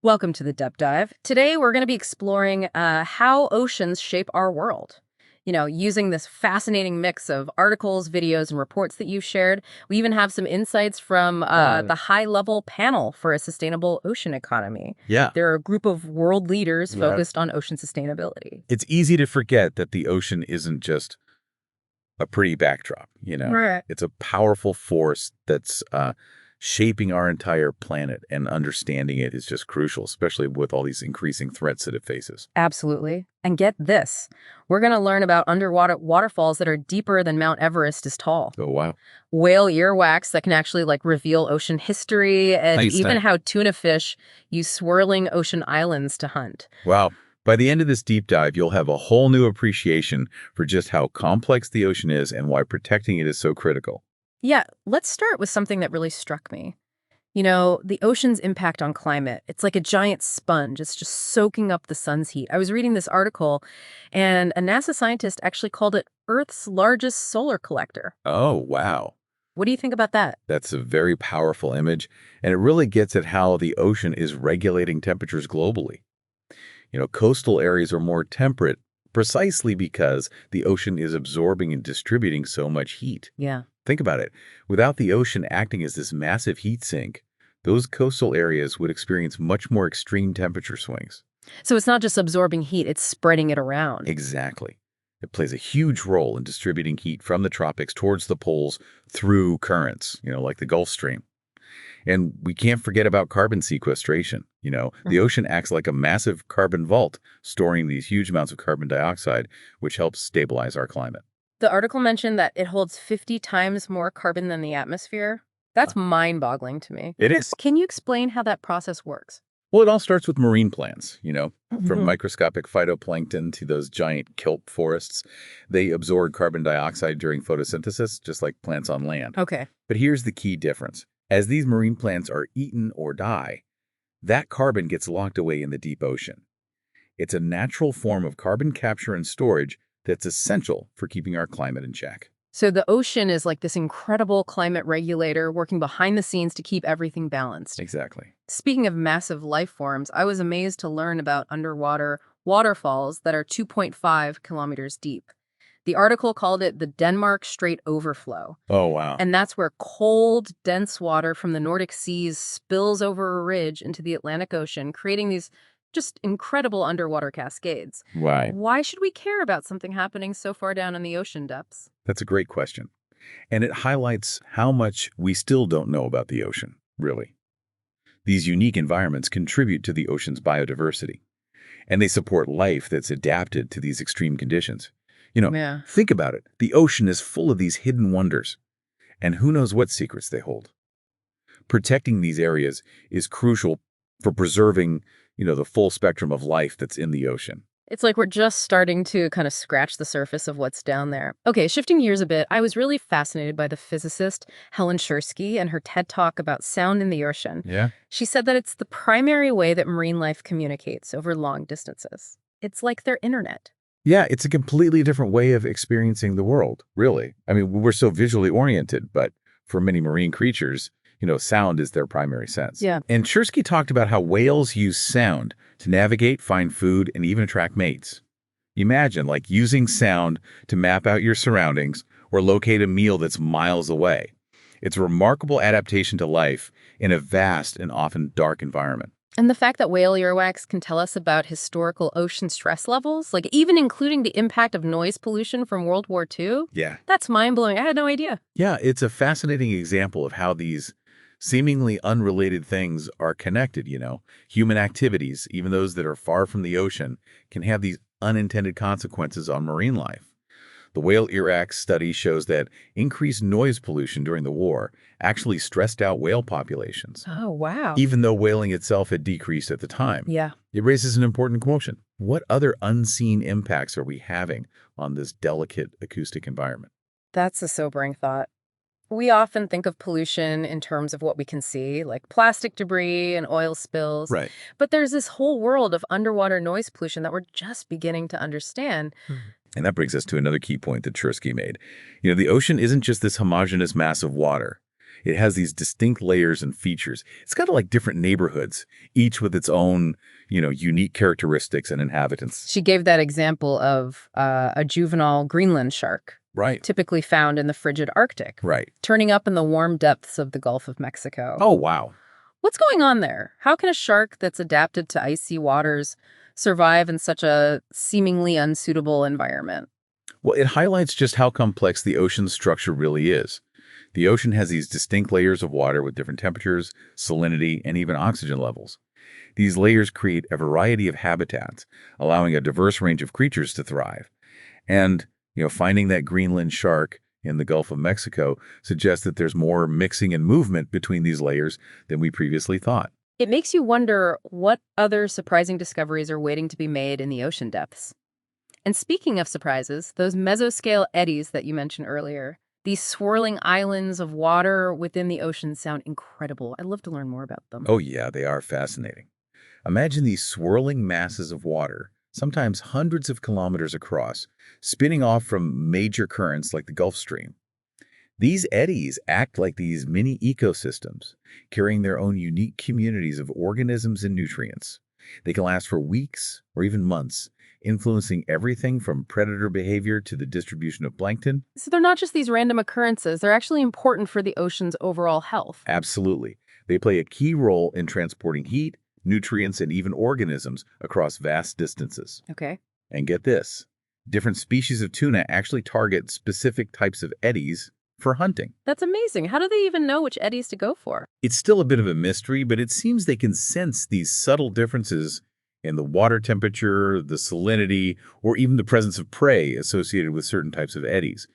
Welcome to the Depth Dive. Today, we're going to be exploring how oceans shape our world. Using this fascinating mix of articles, videos, and reports that you've shared. We even have some insights from the high-level panel for a sustainable ocean economy. Yeah. They're a group of world leaders focused on ocean sustainability. It's easy to forget that the ocean isn't just a pretty backdrop. Right. It's a powerful force that's shaping our entire planet, and understanding it is just crucial, especially with all these increasing threats that it faces. Absolutely. And get this, we're going to learn about underwater waterfalls that are deeper than Mount Everest is tall. Oh, wow. Whale earwax that can actually reveal ocean history, and Nice. even how tuna fish use swirling ocean islands to hunt. Wow. By the end of this deep dive, you'll have a whole new appreciation for just how complex the ocean is and why protecting it is so critical. Yeah, let's start with something that really struck me. The ocean's impact on climate. It's like a giant sponge. It's just soaking up the sun's heat. I was reading this article, and a NASA scientist actually called it Earth's largest solar collector. Oh, wow. What do you think about that? That's a very powerful image, and it really gets at how the ocean is regulating temperatures globally. Coastal areas are more temperate precisely because the ocean is absorbing and distributing so much heat. Yeah. Think about it. Without the ocean acting as this massive heat sink, those coastal areas would experience much more extreme temperature swings. So it's not just absorbing heat, it's spreading it around. Exactly. It plays a huge role in distributing heat from the tropics towards the poles through currents, like the Gulf Stream. And we can't forget about carbon sequestration. The ocean acts like a massive carbon vault, storing these huge amounts of carbon dioxide, which helps stabilize our climate. The article mentioned that it holds 50 times more carbon than the atmosphere. That's mind-boggling to me. It is. Can you explain how that process works? Well, it all starts with marine plants, from microscopic phytoplankton to those giant kelp forests. They absorb carbon dioxide during photosynthesis, just like plants on land. Okay. But here's the key difference. As these marine plants are eaten or die, that carbon gets locked away in the deep ocean. It's a natural form of carbon capture and storage that's essential for keeping our climate in check. So the ocean is like this incredible climate regulator working behind the scenes to keep everything balanced. Exactly. Speaking of massive life forms, I was amazed to learn about underwater waterfalls that are 2.5 kilometers deep. The article called it the Denmark Strait Overflow. Oh, wow. And that's where cold, dense water from the Nordic seas spills over a ridge into the Atlantic Ocean, creating these just incredible underwater cascades. Right. Why should we care about something happening so far down in the ocean depths? That's a great question. And it highlights how much we still don't know about the ocean, really. These unique environments contribute to the ocean's biodiversity, and they support life that's adapted to these extreme conditions. Yeah. Think about it. The ocean is full of these hidden wonders, and who knows what secrets they hold. Protecting these areas is crucial for preserving, the full spectrum of life that's in the ocean. It's like we're just starting to kind of scratch the surface of what's down there. Okay, shifting gears a bit, I was really fascinated by the physicist Helen Schursky and her TED Talk about sound in the ocean. Yeah? She said that it's the primary way that marine life communicates over long distances. It's like their internet. Yeah, it's a completely different way of experiencing the world, really. I mean, we're so visually oriented, but for many marine creatures, sound is their primary sense. Yeah. And Schursky talked about how whales use sound to navigate, find food, and even attract mates. Imagine, using sound to map out your surroundings or locate a meal that's miles away. It's a remarkable adaptation to life in a vast and often dark environment. And the fact that whale earwax can tell us about historical ocean stress levels, even including the impact of noise pollution from World War II, Yeah. that's mind-blowing. I had no idea. Yeah, it's a fascinating example of how these seemingly unrelated things are connected. Human activities, even those that are far from the ocean, can have these unintended consequences on marine life. The whale earwax study shows that increased noise pollution during the war actually stressed out whale populations, Oh, wow. even though whaling itself had decreased at the time. Yeah. It raises an important question. What other unseen impacts are we having on this delicate acoustic environment? That's a sobering thought. We often think of pollution in terms of what we can see, like plastic debris and oil spills. Right. But there's this whole world of underwater noise pollution that we're just beginning to understand. And that brings us to another key point that Schursky made. The ocean isn't just this homogeneous mass of water. It has these distinct layers and features. It's kind of like different neighborhoods, each with its own, unique characteristics and inhabitants. She gave that example of a juvenile Greenland shark, Right. typically found in the frigid Arctic, Right. turning up in the warm depths of the Gulf of Mexico. Oh, wow. What's going on there? How can a shark that's adapted to icy waters survive in such a seemingly unsuitable environment? Well, it highlights just how complex the ocean's structure really is. The ocean has these distinct layers of water with different temperatures, salinity, and even oxygen levels. These layers create a variety of habitats, allowing a diverse range of creatures to thrive. And, finding that Greenland shark in the Gulf of Mexico suggests that there's more mixing and movement between these layers than we previously thought. It makes you wonder what other surprising discoveries are waiting to be made in the ocean depths. And speaking of surprises, those mesoscale eddies that you mentioned earlier, these swirling islands of water within the ocean sound incredible. I'd love to learn more about them. Oh, yeah, they are fascinating. Imagine these swirling masses of water, sometimes hundreds of kilometers across, spinning off from major currents like the Gulf Stream. These eddies act like these mini ecosystems, carrying their own unique communities of organisms and nutrients. They can last for weeks or even months, influencing everything from predator behavior to the distribution of plankton. So they're not just these random occurrences, they're actually important for the ocean's overall health. Absolutely. They play a key role in transporting heat, nutrients, and even organisms across vast distances. Okay. And get this, different species of tuna actually target specific types of eddies for hunting. That's amazing. How do they even know which eddies to go for? It's still a bit of a mystery, but it seems they can sense these subtle differences in the water temperature, the salinity, or even the presence of prey associated with certain types of eddies.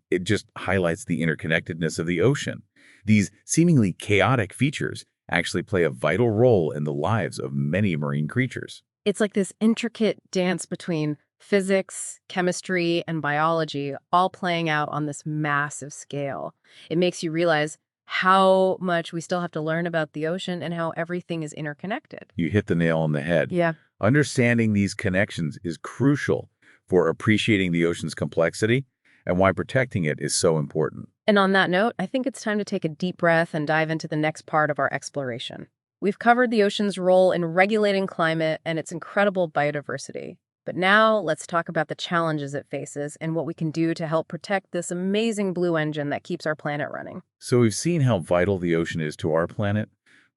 It just highlights the interconnectedness of the ocean. These seemingly chaotic features actually play a vital role in the lives of many marine creatures. It's like this intricate dance between physics, chemistry, and biology all playing out on this massive scale. It makes you realize how much we still have to learn about the ocean and how everything is interconnected. You hit the nail on the head. Yeah. Understanding these connections is crucial for appreciating the ocean's complexity and why protecting it is so important. And on that note, I think it's time to take a deep breath and dive into the next part of our exploration. We've covered the ocean's role in regulating climate and its incredible biodiversity. But now let's talk about the challenges it faces and what we can do to help protect this amazing blue engine that keeps our planet running. So we've seen how vital the ocean is to our planet,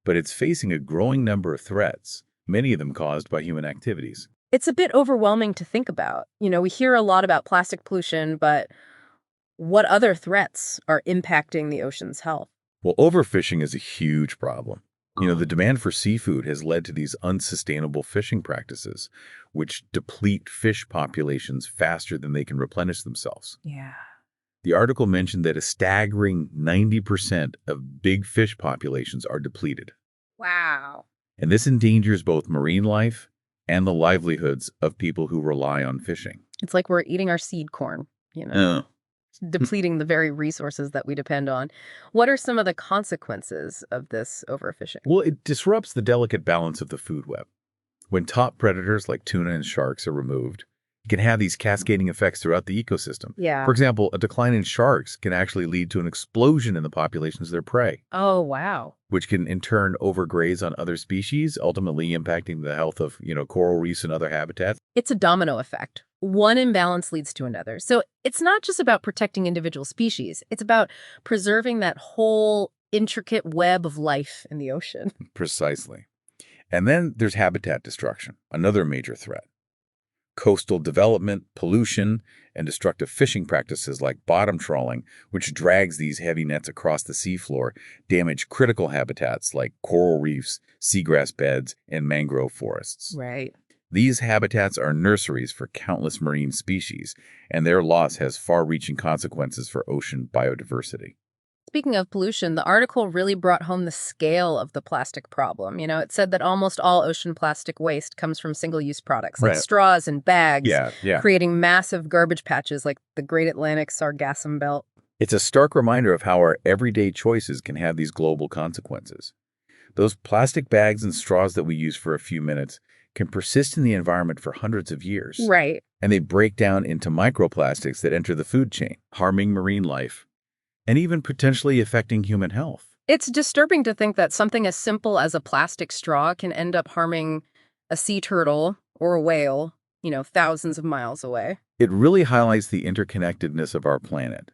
but it's facing a growing number of threats, many of them caused by human activities. It's a bit overwhelming to think about. We hear a lot about plastic pollution, but what other threats are impacting the ocean's health? Well, overfishing is a huge problem. The demand for seafood has led to these unsustainable fishing practices, which deplete fish populations faster than they can replenish themselves. Yeah. The article mentioned that a staggering 90% of big fish populations are depleted. Wow. And this endangers both marine life and the livelihoods of people who rely on fishing. It's like we're eating our seed corn, depleting the very resources that we depend on. What are some of the consequences of this overfishing? Well, it disrupts the delicate balance of the food web. When top predators like tuna and sharks are removed, it can have these cascading effects throughout the ecosystem. Yeah. For example, a decline in sharks can actually lead to an explosion in the populations of their prey, Oh, wow. which can in turn overgraze on other species, ultimately impacting the health of, coral reefs and other habitats. It's a domino effect. One imbalance leads to another. So it's not just about protecting individual species. It's about preserving that whole intricate web of life in the ocean. Precisely. And then there's habitat destruction, another major threat. Coastal development, pollution, and destructive fishing practices like bottom trawling, which drags these heavy nets across the seafloor, damage critical habitats like coral reefs, seagrass beds, and mangrove forests. Right. These habitats are nurseries for countless marine species, and their loss has far-reaching consequences for ocean biodiversity. Speaking of pollution, the article really brought home the scale of the plastic problem. It said that almost all ocean plastic waste comes from single-use products like Right. straws and bags, Yeah. creating massive garbage patches like the Great Atlantic Sargassum Belt. It's a stark reminder of how our everyday choices can have these global consequences. Those plastic bags and straws that we use for a few minutes can persist in the environment for hundreds of years. Right. And they break down into microplastics that enter the food chain, harming marine life and even potentially affecting human health. It's disturbing to think that something as simple as a plastic straw can end up harming a sea turtle or a whale, thousands of miles away. It really highlights the interconnectedness of our planet.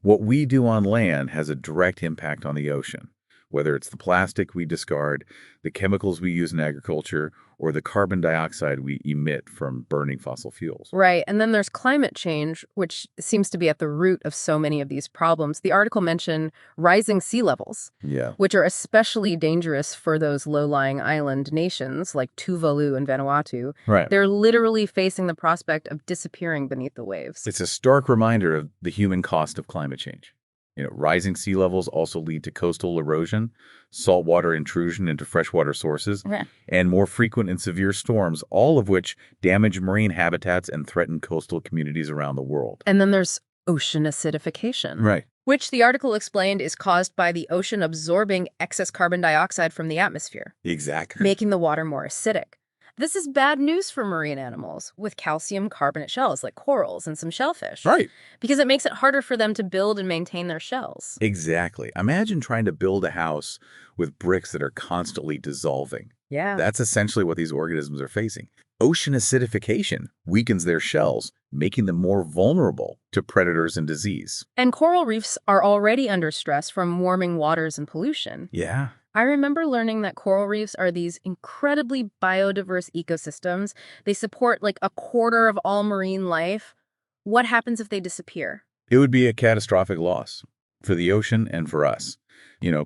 What we do on land has a direct impact on the ocean, whether it's the plastic we discard, the chemicals we use in agriculture, or the carbon dioxide we emit from burning fossil fuels. Right. And then there's climate change, which seems to be at the root of so many of these problems. The article mentioned rising sea levels, Yeah. which are especially dangerous for those low-lying island nations like Tuvalu and Vanuatu. Right. They're literally facing the prospect of disappearing beneath the waves. It's a stark reminder of the human cost of climate change. Rising sea levels also lead to coastal erosion, saltwater intrusion into freshwater sources, Okay. and more frequent and severe storms, all of which damage marine habitats and threaten coastal communities around the world. And then there's ocean acidification. Right. Which the article explained is caused by the ocean absorbing excess carbon dioxide from the atmosphere, Exactly. making the water more acidic. This is bad news for marine animals with calcium carbonate shells like corals and some shellfish. Right. Because it makes it harder for them to build and maintain their shells. Exactly. Imagine trying to build a house with bricks that are constantly dissolving. Yeah. That's essentially what these organisms are facing. Ocean acidification weakens their shells, making them more vulnerable to predators and disease. And coral reefs are already under stress from warming waters and pollution. Yeah. I remember learning that coral reefs are these incredibly biodiverse ecosystems. They support like a quarter of all marine life. What happens if they disappear? It would be a catastrophic loss for the ocean and for us.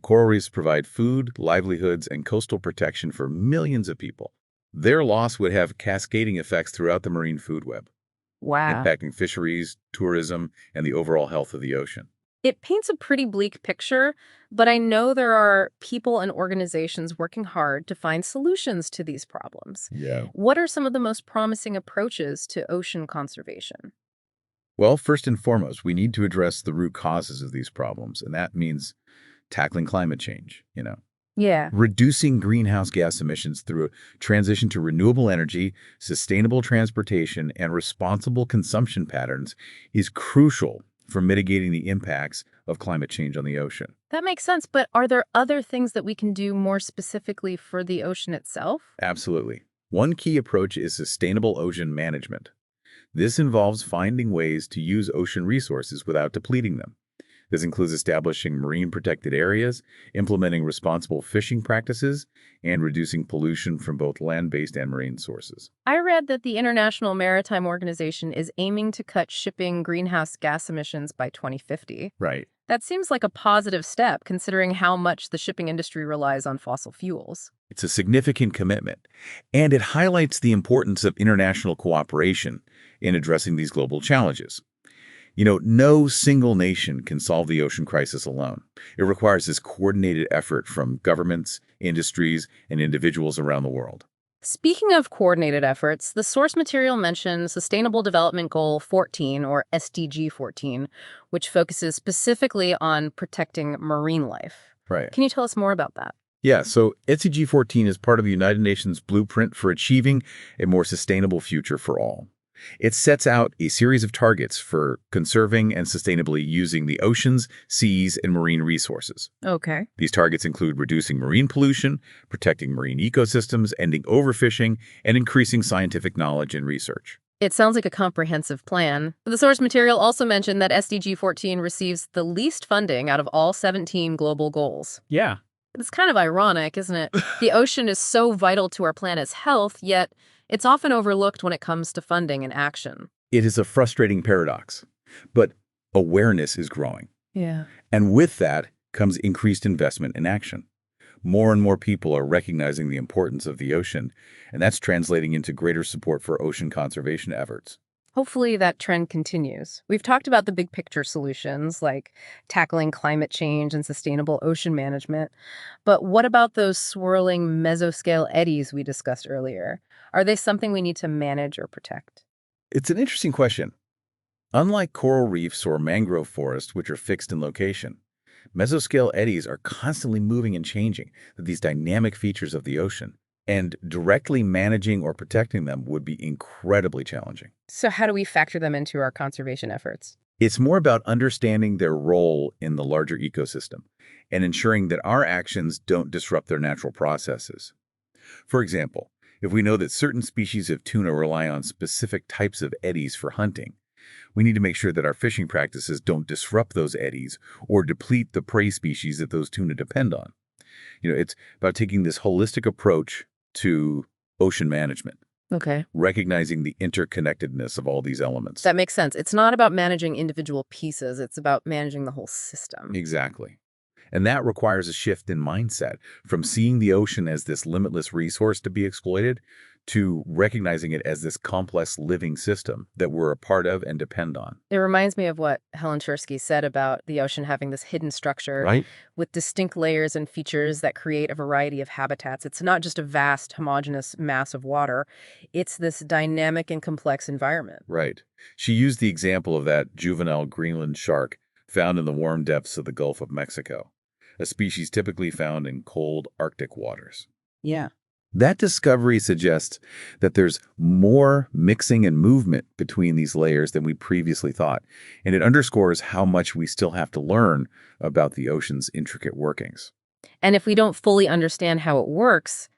Coral reefs provide food, livelihoods, and coastal protection for millions of people. Their loss would have cascading effects throughout the marine food web, Wow. impacting fisheries, tourism, and the overall health of the ocean. It paints a pretty bleak picture, but I know there are people and organizations working hard to find solutions to these problems. Yeah. What are some of the most promising approaches to ocean conservation? Well, first and foremost, we need to address the root causes of these problems, and that means tackling climate change, Yeah. reducing greenhouse gas emissions through a transition to renewable energy, sustainable transportation, and responsible consumption patterns is crucial for mitigating the impacts of climate change on the ocean. That makes sense, but are there other things that we can do more specifically for the ocean itself? Absolutely. One key approach is sustainable ocean management. This involves finding ways to use ocean resources without depleting them. This includes establishing marine protected areas, implementing responsible fishing practices, and reducing pollution from both land-based and marine sources. I read that the International Maritime Organization is aiming to cut shipping greenhouse gas emissions by 2050. Right. That seems like a positive step, considering how much the shipping industry relies on fossil fuels. It's a significant commitment, and it highlights the importance of international cooperation in addressing these global challenges. No single nation can solve the ocean crisis alone. It requires this coordinated effort from governments, industries, and individuals around the world. Speaking of coordinated efforts, the source material mentions Sustainable Development Goal 14, or SDG 14, which focuses specifically on protecting marine life. Right. Can you tell us more about that? Yeah, so SDG 14 is part of the United Nations blueprint for achieving a more sustainable future for all. It sets out a series of targets for conserving and sustainably using the oceans, seas, and marine resources. Okay. These targets include reducing marine pollution, protecting marine ecosystems, ending overfishing, and increasing scientific knowledge and research. It sounds like a comprehensive plan. The source material also mentioned that SDG 14 receives the least funding out of all 17 global goals. Yeah. It's kind of ironic, isn't it? The ocean is so vital to our planet's health, yet it's often overlooked when it comes to funding and action. It is a frustrating paradox, but awareness is growing. Yeah. And with that comes increased investment in action. More and more people are recognizing the importance of the ocean, and that's translating into greater support for ocean conservation efforts. Hopefully that trend continues. We've talked about the big picture solutions like tackling climate change and sustainable ocean management. But what about those swirling mesoscale eddies we discussed earlier? Are they something we need to manage or protect? It's an interesting question. Unlike coral reefs or mangrove forests, which are fixed in location, mesoscale eddies are constantly moving and changing, these dynamic features of the ocean. And directly managing or protecting them would be incredibly challenging. So how do we factor them into our conservation efforts? It's more about understanding their role in the larger ecosystem and ensuring that our actions don't disrupt their natural processes. For example, if we know that certain species of tuna rely on specific types of eddies for hunting, we need to make sure that our fishing practices don't disrupt those eddies or deplete the prey species that those tuna depend on. It's about taking this holistic approach to ocean management, Okay. recognizing the interconnectedness of all these elements. That makes sense. It's not about managing individual pieces. It's about managing the whole system. Exactly. And that requires a shift in mindset from seeing the ocean as this limitless resource to be exploited to recognizing it as this complex living system that we're a part of and depend on. It reminds me of what Helen Chersky said about the ocean having this hidden structure Right? with distinct layers and features that create a variety of habitats. It's not just a vast, homogeneous mass of water. It's this dynamic and complex environment. Right. She used the example of that juvenile Greenland shark found in the warm depths of the Gulf of Mexico, a species typically found in cold Arctic waters. Yeah. That discovery suggests that there's more mixing and movement between these layers than we previously thought, and it underscores how much we still have to learn about the ocean's intricate workings. And if we don't fully understand how it works,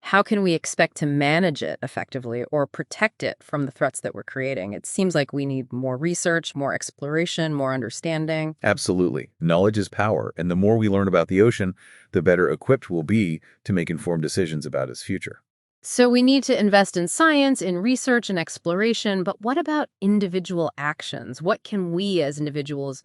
how can we expect to manage it effectively or protect it from the threats that we're creating? It seems like we need more research, more exploration, more understanding. Absolutely. Knowledge is power, and the more we learn about the ocean, the better equipped we'll be to make informed decisions about its future. So we need to invest in science, in research and exploration, but what about individual actions? What can we as individuals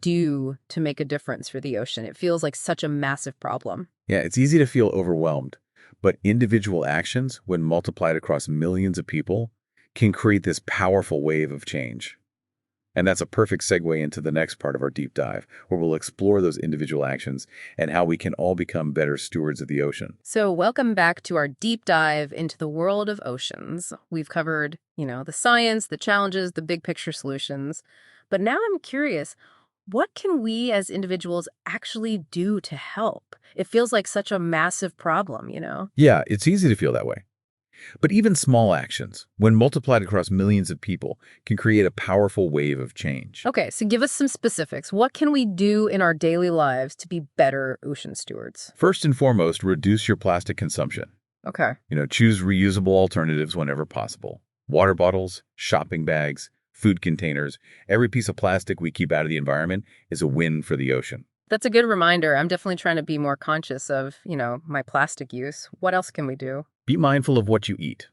do to make a difference for the ocean? It feels like such a massive problem. Yeah, it's easy to feel overwhelmed, but individual actions, when multiplied across millions of people, can create this powerful wave of change. And that's a perfect segue into the next part of our deep dive, where we'll explore those individual actions and how we can all become better stewards of the ocean. So welcome back to our deep dive into the world of oceans. We've covered, the science, the challenges, the big picture solutions. But now I'm curious, what can we as individuals actually do to help? It feels like such a massive problem. Yeah, it's easy to feel that way. But even small actions, when multiplied across millions of people, can create a powerful wave of change. Okay, so give us some specifics. What can we do in our daily lives to be better ocean stewards? First and foremost, reduce your plastic consumption. Okay. Choose reusable alternatives whenever possible. Water bottles, shopping bags, food containers, every piece of plastic we keep out of the environment is a win for the ocean. That's a good reminder. I'm definitely trying to be more conscious of, my plastic use. What else can we do? Be mindful of what you eat.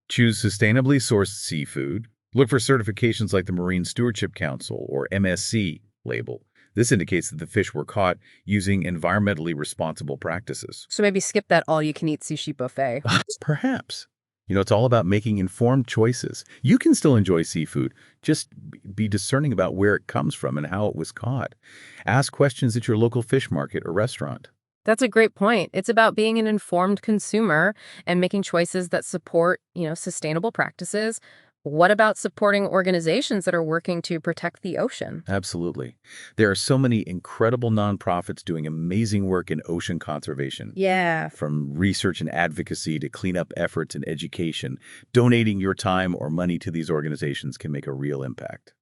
Choose sustainably sourced seafood. Look for certifications like the Marine Stewardship Council or MSC label. This indicates that the fish were caught using environmentally responsible practices. So maybe skip that all-you-can-eat sushi buffet. Perhaps. It's all about making informed choices. You can still enjoy seafood. Just be discerning about where it comes from and how it was caught. Ask questions at your local fish market or restaurant. That's a great point. It's about being an informed consumer and making choices that support, sustainable practices. What about supporting organizations that are working to protect the ocean? Absolutely. There are so many incredible nonprofits doing amazing work in ocean conservation. Yeah. From research and advocacy to cleanup efforts and education, donating your time or money to these organizations can make a real impact.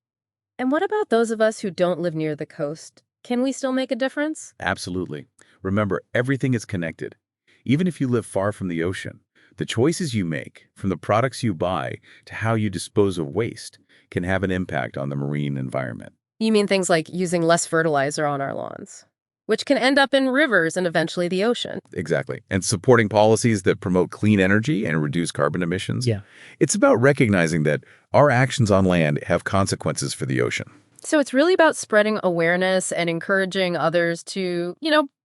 And what about those of us who don't live near the coast? Can we still make a difference? Absolutely. Remember, everything is connected. Even if you live far from the ocean, the choices you make, from the products you buy to how you dispose of waste, can have an impact on the marine environment. You mean things like using less fertilizer on our lawns, which can end up in rivers and eventually the ocean. Exactly. And supporting policies that promote clean energy and reduce carbon emissions. Yeah. It's about recognizing that our actions on land have consequences for the ocean. So it's really about spreading awareness and encouraging others to,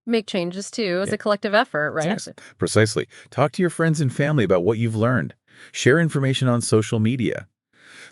make changes too as a collective effort, right? Yes, precisely. Talk to your friends and family about what you've learned. Share information on social media.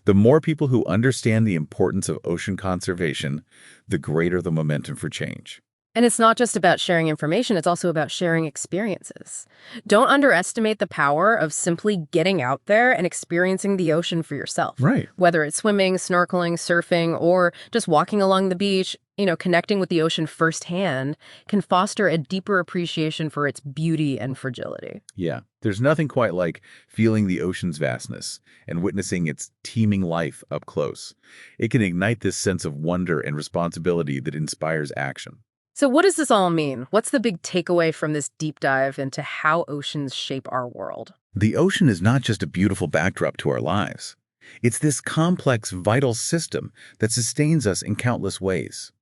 The more people who understand the importance of ocean conservation, the greater the momentum for change. And it's not just about sharing information, it's also about sharing experiences. Don't underestimate the power of simply getting out there and experiencing the ocean for yourself. Right. Whether it's swimming, snorkeling, surfing, or just walking along the beach, Connecting with the ocean firsthand can foster a deeper appreciation for its beauty and fragility. Yeah, there's nothing quite like feeling the ocean's vastness and witnessing its teeming life up close. It can ignite this sense of wonder and responsibility that inspires action. So, what does this all mean? What's the big takeaway from this deep dive into how oceans shape our world? The ocean is not just a beautiful backdrop to our lives. It's this complex, vital system that sustains us in countless ways.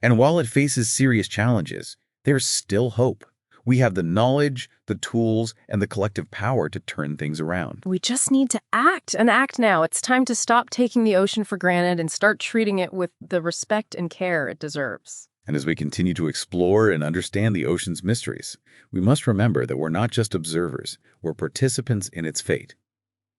And while it faces serious challenges, there's still hope. We have the knowledge, the tools, and the collective power to turn things around. We just need to act and act now. It's time to stop taking the ocean for granted and start treating it with the respect and care it deserves. And as we continue to explore and understand the ocean's mysteries, we must remember that we're not just observers, we're participants in its fate.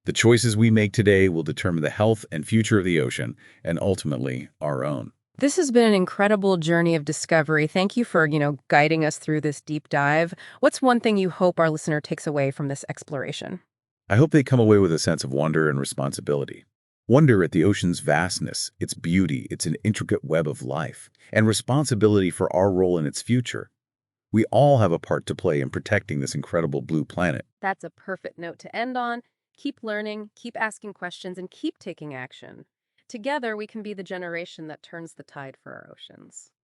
The choices we make today will determine the health and future of the ocean, and ultimately, our own. This has been an incredible journey of discovery. Thank you for, guiding us through this deep dive. What's one thing you hope our listener takes away from this exploration? I hope they come away with a sense of wonder and responsibility. Wonder at the ocean's vastness, its beauty, its an intricate web of life, and responsibility for our role in its future. We all have a part to play in protecting this incredible blue planet. That's a perfect note to end on. Keep learning, keep asking questions, and keep taking action. Together, we can be the generation that turns the tide for our oceans.